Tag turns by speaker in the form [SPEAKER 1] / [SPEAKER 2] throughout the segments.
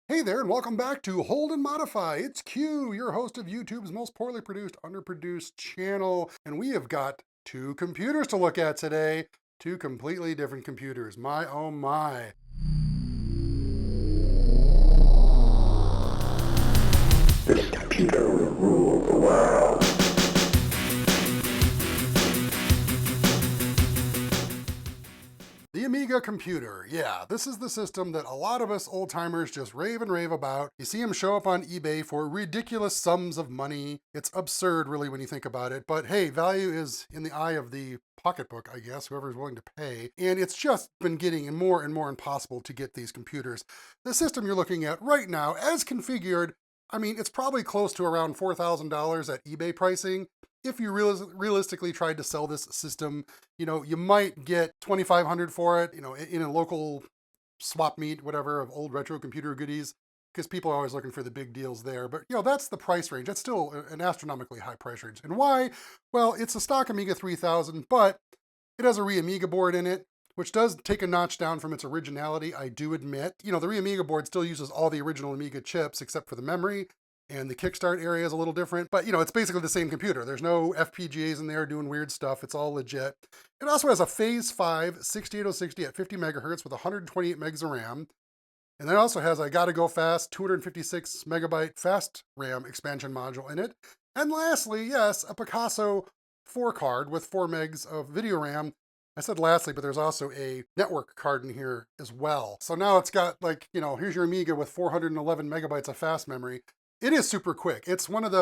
[SPEAKER 1] Hey there, and welcome back to Hold and Modify. It's Q, your host of YouTube's most poorly produced, underproduced channel. And we have got two computers to look at today. Two completely different computers. My oh my.
[SPEAKER 2] This computer will rule the world.
[SPEAKER 1] The Amiga computer. Yeah, this is the system that a lot of us old timers just rave and rave about. You see them show up on eBay for ridiculous sums of money. It's absurd, really, when you think about it. But hey, value is in the eye of the pocketbook, I guess, whoever's willing to pay. And it's just been getting more and more impossible to get these computers. The system you're looking at right now, as configured, I mean, it's probably close to around $4,000 at eBay pricing. If you realistically tried to sell this system, you might get 2,500 for it, in a local swap meet, whatever, of old retro computer goodies, because people are always looking for the big deals there. But, that's the price range. That's still an astronomically high price range. And why? Well, it's a stock Amiga 3000, but it has a Amiga board in it, which does take a notch down from its originality, I do admit. The Amiga board still uses all the original Amiga chips except for the memory, and the kickstart area is a little different, but it's basically the same computer. There's no FPGAs in there doing weird stuff. It's all legit. It also has a Phase 5 68060 at 50 megahertz with 128 megs of RAM. And then it also has a gotta go fast 256 megabyte fast RAM expansion module in it. And lastly, yes, a Picasso 4 card with 4 megs of video RAM. I said lastly, but there's also a network card in here as well. So now it's got here's your Amiga with 411 megabytes of fast memory. It is super quick. It's one of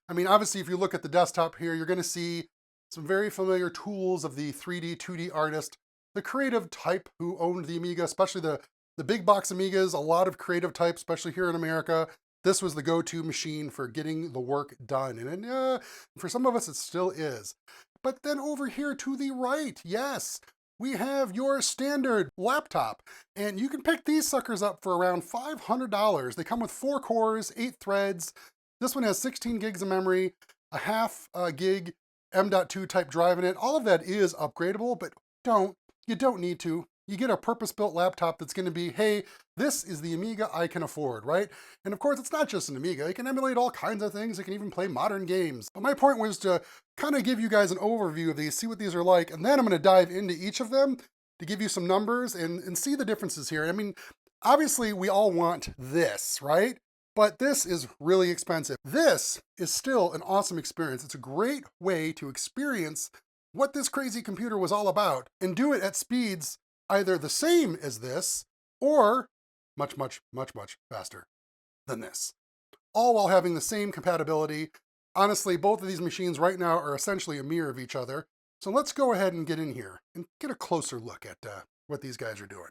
[SPEAKER 1] obviously if you look at the desktop here, you're gonna see some very familiar tools of the 3D, 2D artist, the creative type who owned the Amiga, especially the big box Amigas, a lot of creative type, especially here in America. This was the go-to machine for getting the work done. And for some of us, it still is. But then over here to the right, yes, we have your standard laptop. And you can pick these suckers up for around $500. They come with 4 cores, 8 threads. This one has 16 gigs of memory, a half gig M.2 type drive in it. All of that is upgradable, but you don't need to. You get a purpose-built laptop that's going to be, hey, this is the Amiga I can afford, right? And of course, it's not just an Amiga. It can emulate all kinds of things. It can even play modern games. But my point was to kind of give you guys an overview of these, see what these are like, and then I'm going to dive into each of them to give you some numbers and see the differences here. I mean, obviously, we all want this, right? But this is really expensive. This is still an awesome experience. It's a great way to experience what this crazy computer was all about and do it at speeds either the same as this or much, much, much, much faster than this, all while having the same compatibility. Honestly, both of these machines right now are essentially a mirror of each other. So let's go ahead and get in here and get a closer look at what these guys are doing.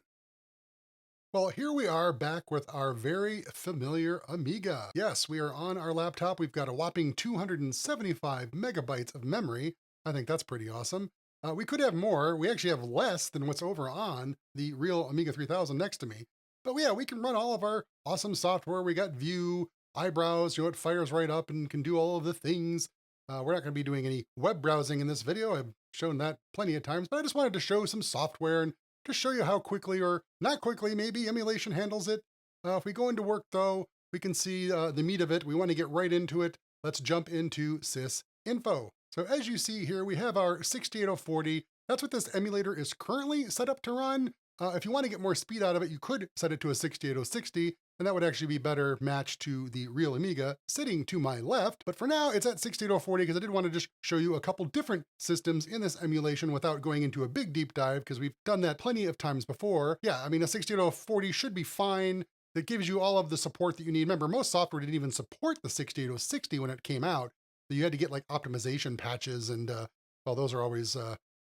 [SPEAKER 1] Well, here we are back with our very familiar Amiga. Yes, we are on our laptop. We've got a whopping 275 megabytes of memory. I think that's pretty awesome. We could have more. We actually have less than what's over on the real Amiga 3000 next to me. But yeah, we can run all of our awesome software. We got View, Eyebrows, it fires right up and can do all of the things. We're not going to be doing any web browsing in this video. I've shown that plenty of times, but I just wanted to show some software and to show you how quickly or not quickly maybe emulation handles it. If we go into work though, we can see the meat of it. We want to get right into it. Let's jump into sys info. So as you see here, we have our 68040. That's what this emulator is currently set up to run. If you want to get more speed out of it, you could set it to a 68060, and that would actually be better matched to the real Amiga sitting to my left. But for now, it's at 68040 because I did want to just show you a couple different systems in this emulation without going into a big deep dive because we've done that plenty of times before. Yeah, I mean, a 68040 should be fine. That gives you all of the support that you need. Remember, most software didn't even support the 68060 when it came out. So you had to get like optimization patches and well, those are always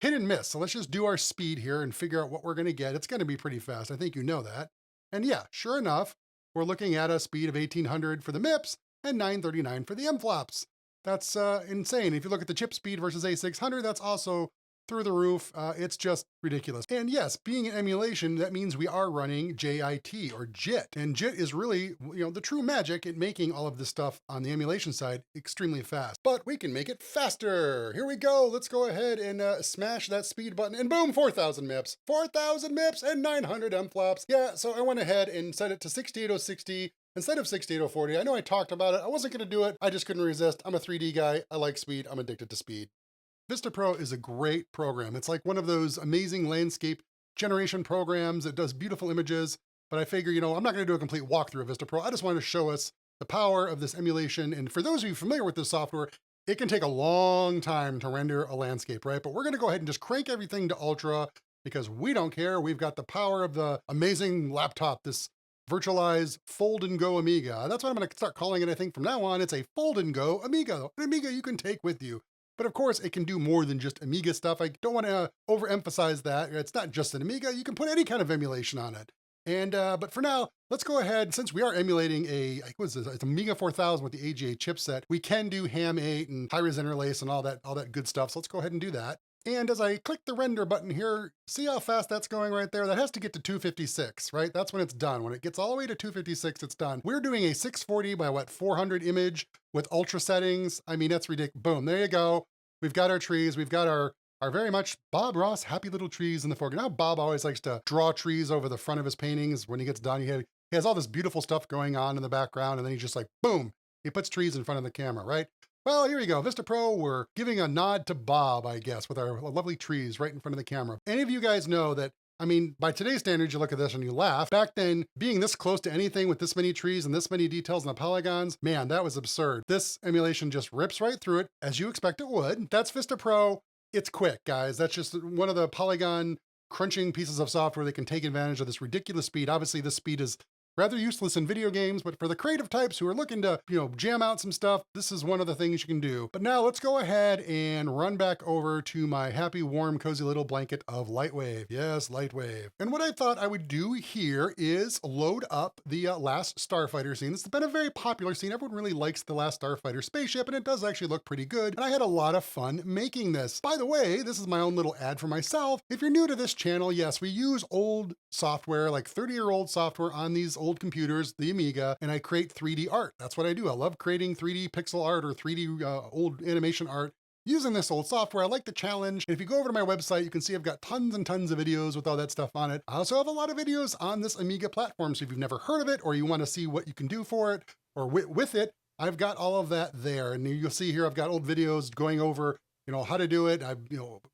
[SPEAKER 1] hit and miss. So let's just do our speed here and figure out what we're going to get. It's going to be pretty fast. I think you know that. And yeah, sure enough, we're looking at a speed of 1800 for the MIPS and 939 for the MFLOPS. That's insane. If you look at the chip speed versus A600, that's also through the roof. It's just ridiculous. And yes, being an emulation, that means we are running JIT or JIT. And JIT is really, the true magic in making all of this stuff on the emulation side extremely fast. But we can make it faster. Here we go. Let's go ahead and smash that speed button and boom, 4,000 MIPS. 4,000 MIPS and 900 MFLOPS. Yeah, so I went ahead and set it to 68060 instead of 68040, I know I talked about it. I wasn't going to do it. I just couldn't resist. I'm a 3D guy. I like speed. I'm addicted to speed. VistaPro is a great program. It's like one of those amazing landscape generation programs that does beautiful images. But I figure, I'm not going to do a complete walkthrough of VistaPro. I just wanted to show us the power of this emulation. And for those of you familiar with this software, it can take a long time to render a landscape, right? But we're going to go ahead and just crank everything to ultra because we don't care. We've got the power of the amazing laptop, this virtualized fold and go Amiga. That's what I'm going to start calling it, I think, from now on. It's a fold and go Amiga, an Amiga you can take with you. But of course, it can do more than just Amiga stuff. I don't want to overemphasize that. It's not just an Amiga. You can put any kind of emulation on it. And but for now, let's go ahead, since we are emulating it's Amiga 4000 with the AGA chipset, we can do ham8 and high-res interlace and all that good stuff. So let's go ahead and do that. And as I click the render button here, see how fast that's going right there? That has to get to 256, right? That's when it's done. When it gets all the way to 256, it's done. We're doing a 640 by 400 image with ultra settings. I mean, that's ridiculous. Boom, there you go. We've got our trees. We've got our very much Bob Ross happy little trees in the foreground. Now Bob always likes to draw trees over the front of his paintings. When he gets done, he has all this beautiful stuff going on in the background, and then he's just like, boom, he puts trees in front of the camera, right? Well, here you go. VistaPro, we're giving a nod to Bob, I guess, with our lovely trees right in front of the camera. Any of you guys know that, I mean, by today's standards, you look at this and you laugh. Back then, being this close to anything with this many trees and this many details in the polygons, man, that was absurd. This emulation just rips right through it, as you expect it would. That's VistaPro. It's quick, guys. That's just one of the polygon crunching pieces of software that can take advantage of this ridiculous speed. Obviously, this speed is rather useless in video games, but for the creative types who are looking to, jam out some stuff, this is one of the things you can do. But now let's go ahead and run back over to my happy, warm, cozy little blanket of Lightwave. Yes, Lightwave. And what I thought I would do here is load up the last Starfighter scene. This has been a very popular scene. Everyone really likes the last Starfighter spaceship, and it does actually look pretty good. And I had a lot of fun making this. By the way, this is my own little ad for myself. If you're new to this channel, yes, we use old software, like 30-year-old software on these old computers, the Amiga, and I create 3D art. That's what I do. I love creating 3D pixel art or 3D old animation art using this old software. I like the challenge. And if you go over to my website, you can see I've got tons and tons of videos with all that stuff on it. I also have a lot of videos on this Amiga platform. So if you've never heard of it or you want to see what you can do for it or with it, I've got all of that there. And you'll see here, I've got old videos going over how to do it.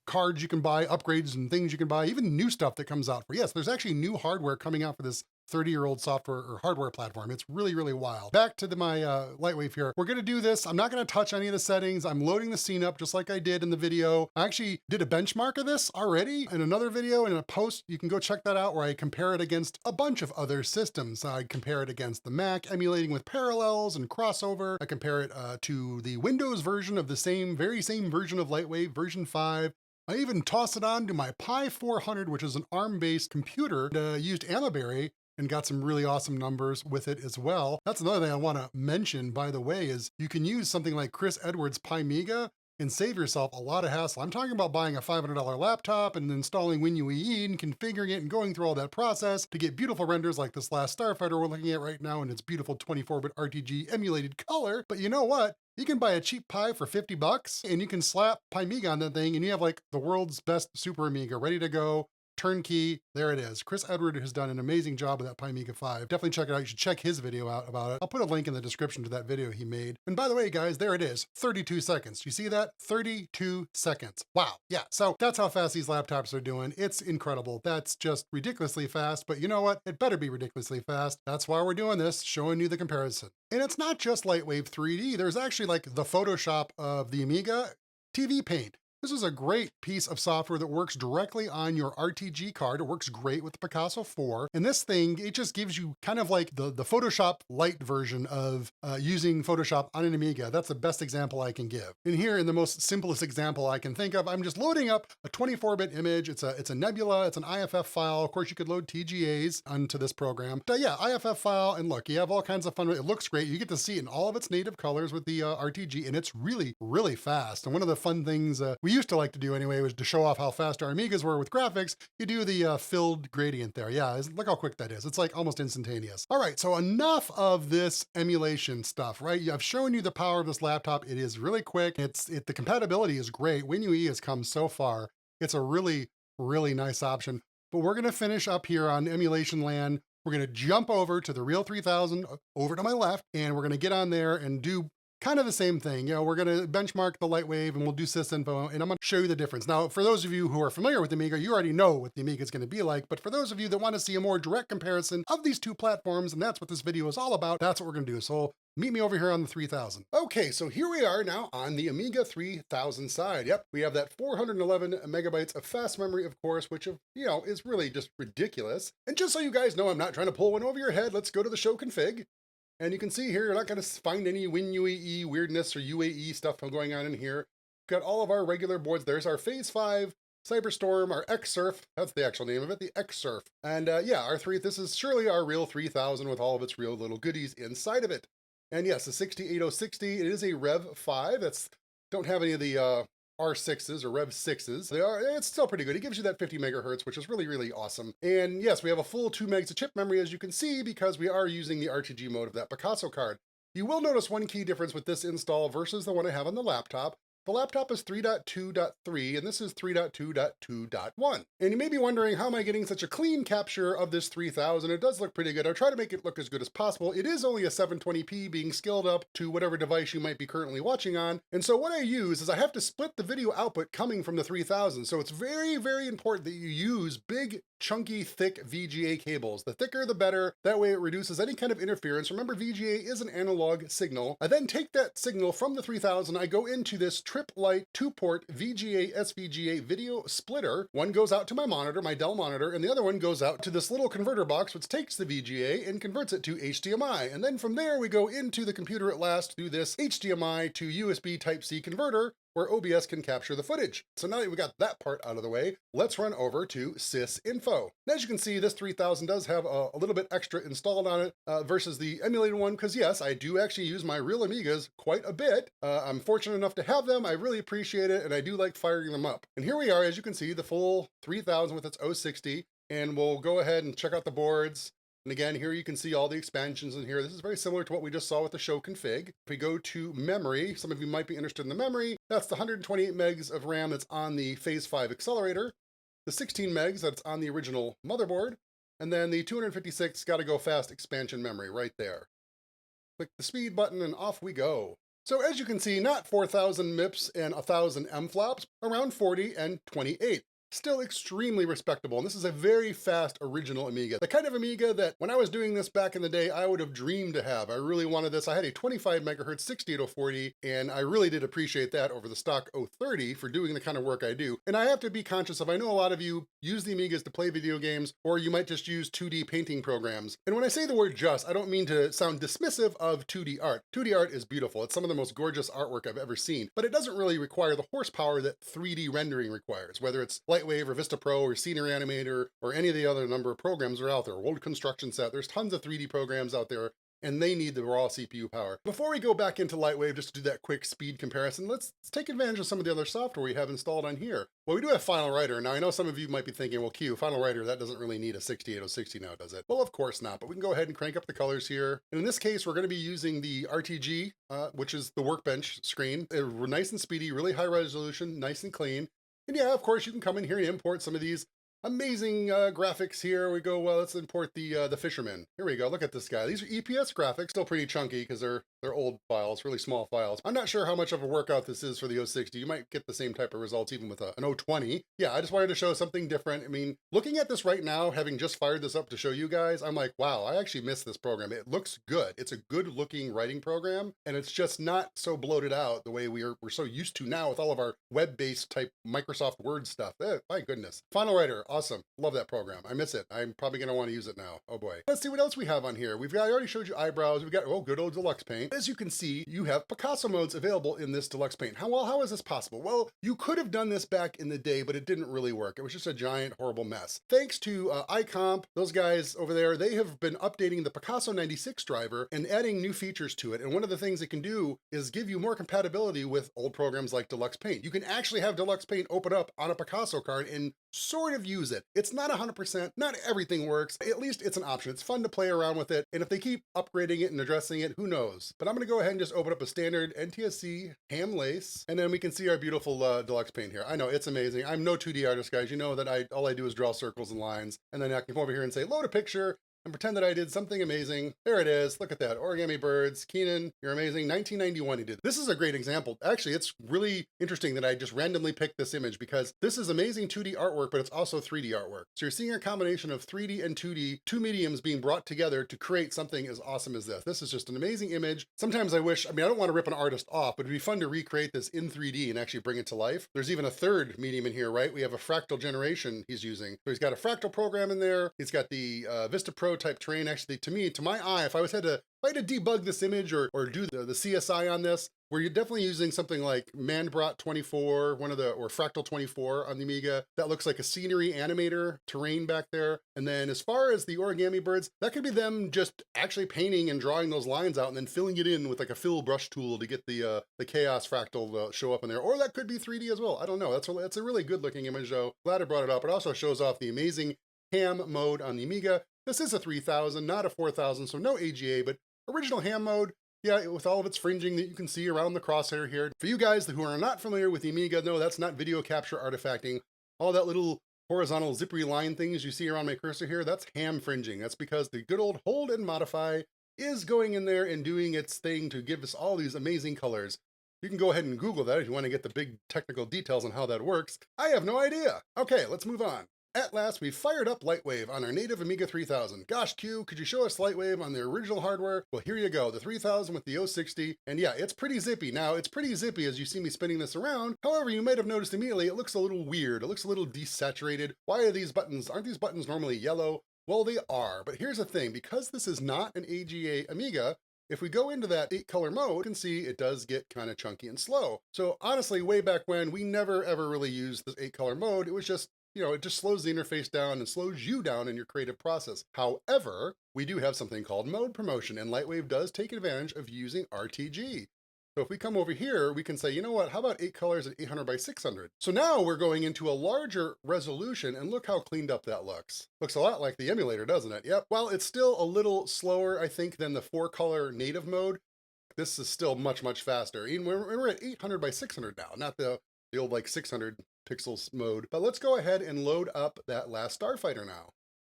[SPEAKER 1] Cards you can buy, upgrades and things you can buy, even new stuff that comes out for. Yes, there's actually new hardware coming out for this 30-year-old software or hardware platform. It's really, really wild. Back to my Lightwave here. We're going to do this. I'm not going to touch any of the settings. I'm loading the scene up just like I did in the video. I actually did a benchmark of this already in another video and in a post. You can go check that out where I compare it against a bunch of other systems. I compare it against the Mac emulating with parallels and crossover. I compare it to the Windows version of the very same version of Lightwave, version 5. I even tossed it on to my Pi 400, which is an ARM-based computer, used Amaberry, and got some really awesome numbers with it as well. That's another thing I want to mention, by the way, is you can use something like Chris Edwards' PiMiga and save yourself a lot of hassle. I'm talking about buying a $500 laptop and installing WinUEE and configuring it and going through all that process to get beautiful renders like this last Starfighter we're looking at right now in its beautiful 24-bit RTG emulated color. But you know what? You can buy a cheap Pi for $50 and you can slap PiMiga on that thing and you have like the world's best Super Amiga ready to go. Turnkey, there it is. Chris Edward has done an amazing job with that PiMiga 5. Definitely check it out. You should check his video out about it. I'll put a link in the description to that video he made. And by the way, guys, there it is. 32 seconds. You see that? 32 seconds. Wow. Yeah. So that's how fast these laptops are doing. It's incredible. That's just ridiculously fast. But you know what? It better be ridiculously fast. That's why we're doing this, showing you the comparison. And it's not just Lightwave 3D. There's actually like the Photoshop of the Amiga, TV Paint. This is a great piece of software that works directly on your RTG card. It works great with the Picasso 4. And this thing, it just gives you kind of like the Photoshop Lite version of using Photoshop on an Amiga. That's the best example I can give. And here in the most simplest example I can think of, I'm just loading up a 24-bit image. It's a nebula, it's an IFF file. Of course, you could load TGAs onto this program. But yeah, IFF file, and look, you have all kinds of fun with it. It looks great. You get to see it in all of its native colors with the RTG, and it's really, really fast. And one of the fun things we used to like to do anyway was to show off how fast our Amigas were with graphics. You do the filled gradient there. Yeah, look how quick that is. It's like almost instantaneous. All right, so enough of this emulation stuff, right? I've shown you the power of this laptop. It is really quick. The compatibility is great. WinUE has come so far. It's a really, really nice option. But we're gonna finish up here on emulation land. we're gonna jump over to the Real 3000 over to my left, and we're gonna get on there and do kind of the same thing. You know, we're gonna benchmark the Lightwave and we'll do sysinfo, and I'm gonna show you the difference. Now, for those of you who are familiar with the Amiga, you already know what the Amiga is gonna be like, but for those of you that wanna see a more direct comparison of these two platforms, and that's what this video is all about, that's what we're gonna do. So meet me over here on the 3000. Okay, so here we are now on the Amiga 3000 side. Yep, we have that 411 megabytes of fast memory, of course, which, you know, is really just ridiculous. And just so you guys know, I'm not trying to pull one over your head, let's go to the show config. And you can see here, you're not going to find any WinUAE weirdness or UAE stuff going on in here. We've got all of our regular boards. There's our Phase 5 Cyberstorm, our Xsurf. That's the actual name of it, the Xsurf. And yeah, this is surely our real 3000 with all of its real little goodies inside of it. And yes, the 68060, it is a Rev 5. Don't have any of the R6s or Rev 6s. It's still pretty good. It gives you that 50 megahertz, which is really, really awesome. And yes, we have a full 2 megs of chip memory, as you can see, because we are using the RTG mode of that Picasso card. You will notice one key difference with this install versus the one I have on the laptop. The laptop is 3.2.3 and this is 3.2.2.1. And you may be wondering, how am I getting such a clean capture of this 3000? It does look pretty good. I'll try to make it look as good as possible. It is only a 720p being scaled up to whatever device you might be currently watching on. And so what I use is I have to split the video output coming from the 3000. So it's very, very important that you use big, chunky, thick VGA cables. The thicker, the better. That way it reduces any kind of interference. Remember, VGA is an analog signal. I then take that signal from the 3000. I go into this Trip Lite 2-port VGA SVGA video splitter. One goes out to my monitor, my Dell monitor, and the other one goes out to this little converter box, which takes the VGA and converts it to HDMI. And then from there, we go into the computer at last through this HDMI to USB Type-C converter, where OBS can capture the footage. So now that we got that part out of the way, let's run over to sysinfo. And as you can see, this 3000 does have a little bit extra installed on it versus the emulated one, because yes, I do actually use my real Amigas quite a bit. I'm fortunate enough to have them. I really appreciate it, and I do like firing them up. And here we are, as you can see, the full 3000 with its 060, and we'll go ahead and check out the boards. And again, here you can see all the expansions in here. This is very similar to what we just saw with the show config. If we go to memory, some of you might be interested in the memory. That's the 128 megs of RAM that's on the Phase 5 accelerator, the 16 megs that's on the original motherboard, and then the 256 gotta go fast expansion memory right there. Click the speed button and off we go. So as you can see, not 4,000 MIPS and 1,000 MFLOPS, around 40 and 28. Still extremely respectable, and this is a very fast original Amiga. The kind of Amiga that when I was doing this back in the day, I would have dreamed to have. I really wanted this. I had a 25 megahertz 68040, and I really did appreciate that over the stock 030 for doing the kind of work I do. And I have to be conscious of, I know a lot of you use the Amigas to play video games, or you might just use 2D painting programs. And when I say the word just, I don't mean to sound dismissive of 2D art. 2D art is beautiful. It's some of the most gorgeous artwork I've ever seen, but it doesn't really require the horsepower that 3D rendering requires, whether it's Lightwave or Vista Pro or Scenery Animator or any of the other number of programs are out there. World Construction Set, there's tons of 3D programs out there, and they need the raw CPU power. Before we go back into Lightwave, just to do that quick speed comparison, let's take advantage of some of the other software we have installed on here. Well, we do have Final Writer. Now, I know some of you might be thinking, well, Q, Final Writer, that doesn't really need a 68060 now, does it? Well, of course not, but we can go ahead and crank up the colors here. And in this case, we're gonna be using the RTG, which is the workbench screen. They're nice and speedy, really high resolution, nice and clean. And yeah, of course, you can come in here and import some of these amazing graphics here. We go, well, let's import the Fisherman. Here we go, look at this guy. These are EPS graphics, still pretty chunky because they're old files, really small files. I'm not sure how much of a workout this is for the 060. You might get the same type of results even with an 020. Yeah, I just wanted to show something different. I mean, looking at this right now, having just fired this up to show you guys, I'm like, wow, I actually miss this program. It looks good. It's a good looking writing program, and it's just not so bloated out the way we're so used to now with all of our web-based type Microsoft Word stuff. My goodness. Final Writer, awesome. Love that program. I miss it. I'm probably gonna want to use it now. Oh boy. Let's see what else we have on here. I already showed you eyebrows. We've got, oh, good old Deluxe Paint. As you can see, you have Picasso modes available in this Deluxe Paint. How is this possible? Well, you could have done this back in the day, but it didn't really work. It was just a giant, horrible mess. Thanks to iComp, those guys over there, they have been updating the Picasso 96 driver and adding new features to it. And one of the things it can do is give you more compatibility with old programs like Deluxe Paint. You can actually have Deluxe Paint open up on a Picasso card and sort of use it. It's not 100%, not everything works. At least it's an option. It's fun to play around with it. And if they keep upgrading it and addressing it, who knows? But I'm gonna go ahead and just open up a standard NTSC ham lace, and then we can see our beautiful Deluxe Paint here. I know, it's amazing. I'm no 2D artist, guys. You know that all I do is draw circles and lines, and then I can come over here and say, load a picture, and pretend that I did something amazing. There it is. Look at that. Origami birds. Keenan, you're amazing. 1991 he did. This is a great example. Actually, it's really interesting that I just randomly picked this image because this is amazing 2D artwork, but it's also 3D artwork. So you're seeing a combination of 3D and 2D, two mediums being brought together to create something as awesome as this. This is just an amazing image. Sometimes I wish, I don't want to rip an artist off, but it'd be fun to recreate this in 3D and actually bring it to life. There's even a third medium in here, right? We have a fractal generation he's using. So he's got a fractal program in there. He's got the Vista Pro type terrain. Actually, to my eye, if I had to debug this image or do the CSI on this, where you're definitely using something like Manbot 24, or Fractal 24 on the Amiga. That looks like a scenery animator terrain back there. And then as far as the origami birds, that could be them just actually painting and drawing those lines out and then filling it in with like a fill brush tool to get the chaos fractal to show up in there. Or that could be 3D as well. I don't know. That's a really good looking image though. Glad I brought it up. It also shows off the amazing ham mode on the Amiga. This is a 3000, not a 4000, so no AGA, but original ham mode. Yeah, with all of its fringing that you can see around the crosshair here. For you guys who are not familiar with the Amiga, no, that's not video capture artifacting. All that little horizontal zippery line things you see around my cursor here, that's ham fringing. That's because the good old hold and modify is going in there and doing its thing to give us all these amazing colors. You can go ahead and Google that if you want to get the big technical details on how that works. I have no idea. Okay, let's move on. At last, we fired up Lightwave on our native Amiga 3000. Gosh, Q, could you show us Lightwave on the original hardware? Well, here you go, the 3000 with the 060. And yeah, it's pretty zippy. Now, it's pretty zippy as you see me spinning this around. However, you might have noticed immediately it looks a little weird. It looks a little desaturated. Why are these buttons, aren't these buttons normally yellow? Well, they are, but here's the thing. Because this is not an AGA Amiga, if we go into that 8-color mode, you can see it does get kind of chunky and slow. So honestly, way back when, we never ever really used this 8-color mode. It was just, it just slows the interface down and slows you down in your creative process. However, we do have something called mode promotion, and Lightwave does take advantage of using RTG. So if we come over here, we can say, you know what, how about 8 colors at 800 by 600? So now we're going into a larger resolution, and look how cleaned up that looks. Looks a lot like the emulator, doesn't it? Yep. Well, it's still a little slower, I think, than the 4-color native mode. This is still much, much faster. And we're at 800 by 600 now, not the old like 600 pixels mode. But let's go ahead and load up that last Starfighter now.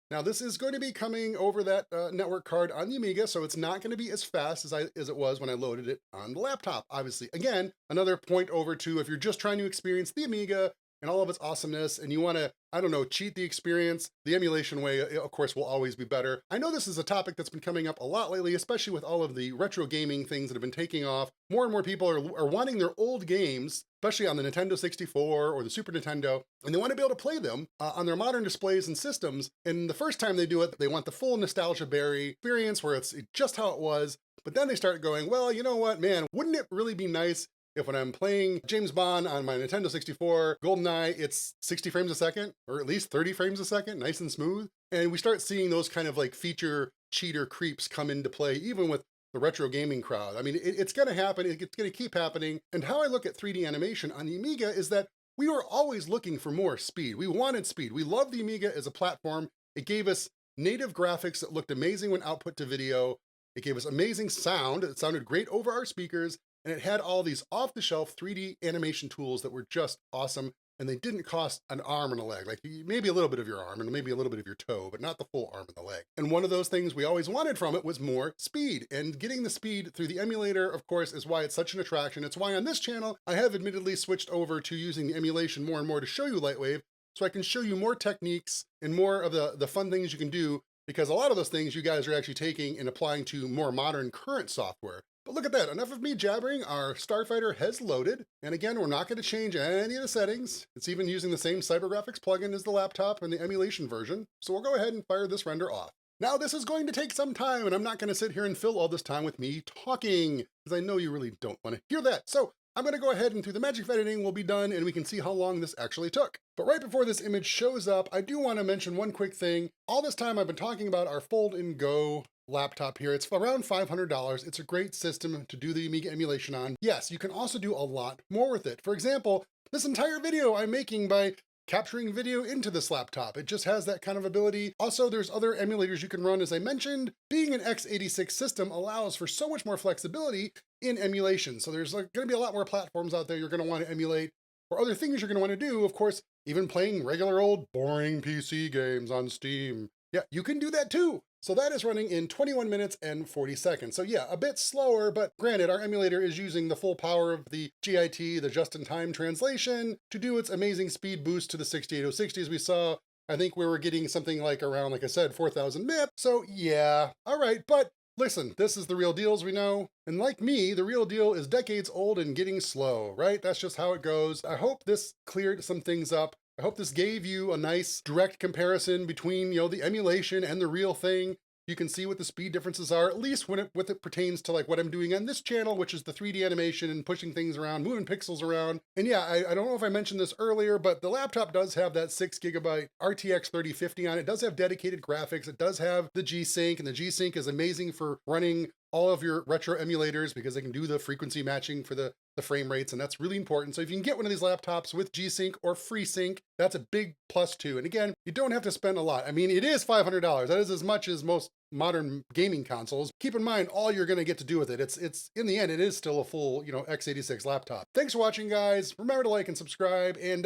[SPEAKER 1] Now this is going to be coming over that network card on the Amiga, so it's not going to be as fast as it was when I loaded it on the laptop, obviously. Again, another point over to if you're just trying to experience the Amiga and all of its awesomeness, and you want to, I don't know, cheat the experience, the emulation way, of course, will always be better. I know this is a topic that's been coming up a lot lately, especially with all of the retro gaming things that have been taking off. More and more people are wanting their old games, especially on the Nintendo 64 or the Super Nintendo, and they want to be able to play them on their modern displays and systems. And the first time they do it, they want the full nostalgia berry experience where it's just how it was. But then they start going, well, you know what, man, wouldn't it really be nice if when I'm playing James Bond on my Nintendo 64, GoldenEye, it's 60 frames a second, or at least 30 frames a second, nice and smooth. And we start seeing those kind of like feature cheater creeps come into play, even with the retro gaming crowd. I mean, it's gonna happen, it's gonna keep happening. And how I look at 3D animation on the Amiga is that we were always looking for more speed. We wanted speed. We loved the Amiga as a platform. It gave us native graphics that looked amazing when output to video. It gave us amazing sound. It sounded great over our speakers. And it had all these off-the-shelf 3D animation tools that were just awesome, and they didn't cost an arm and a leg, like maybe a little bit of your arm and maybe a little bit of your toe, but not the full arm and the leg. And one of those things we always wanted from it was more speed, and getting the speed through the emulator, of course, is why it's such an attraction. It's why on this channel, I have admittedly switched over to using the emulation more and more to show you Lightwave, so I can show you more techniques and more of the fun things you can do, because a lot of those things you guys are actually taking and applying to more modern current software. But look at that, enough of me jabbering, our Starfighter has loaded. And again, we're not gonna change any of the settings. It's even using the same CyberGraphics plugin as the laptop and the emulation version. So we'll go ahead and fire this render off. Now this is going to take some time, and I'm not gonna sit here and fill all this time with me talking, because I know you really don't wanna hear that. So I'm gonna go ahead and through the magic of editing, we'll be done and we can see how long this actually took. But right before this image shows up, I do wanna mention one quick thing. All this time I've been talking about our Fold and Go laptop here. It's around $500. It's a great system to do the Amiga emulation on. Yes, you can also do a lot more with it. For example, this entire video I'm making by capturing video into this laptop. It just has that kind of ability. Also, there's other emulators you can run. As I mentioned, being an x86 system allows for so much more flexibility in emulation. So there's going to be a lot more platforms out there you're going to want to emulate, or other things you're going to want to do. Of course, even playing regular old boring PC games on Steam. Yeah, you can do that too. So that is running in 21 minutes and 40 seconds. So yeah, a bit slower, but granted, our emulator is using the full power of the GIT, the just-in-time translation, to do its amazing speed boost to the 68060 as we saw. I think we were getting something like around, like I said, 4,000 MIP. So yeah, all right, but listen, this is the real deal as we know. And like me, the real deal is decades old and getting slow, right? That's just how it goes. I hope this cleared some things up. I hope this gave you a nice direct comparison between, the emulation and the real thing. You can see what the speed differences are, at least when it pertains to like what I'm doing on this channel, which is the 3D animation and pushing things around, moving pixels around. And yeah, I don't know if I mentioned this earlier, but the laptop does have that 6GB RTX 3050 on it. It does have dedicated graphics. It does have the G-Sync, and the G-Sync is amazing for running all of your retro emulators because they can do the frequency matching for the frame rates, and that's really important. So if you can get one of these laptops with G-Sync or FreeSync, that's a big plus too. And again, you don't have to spend a lot. I mean, it is $500. That is as much as most modern gaming consoles. Keep in mind all you're going to get to do with it. It's in the end, it is still a full, x86 laptop. Thanks for watching, guys. Remember to like and subscribe. And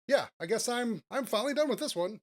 [SPEAKER 1] yeah, I guess I'm finally done with this one.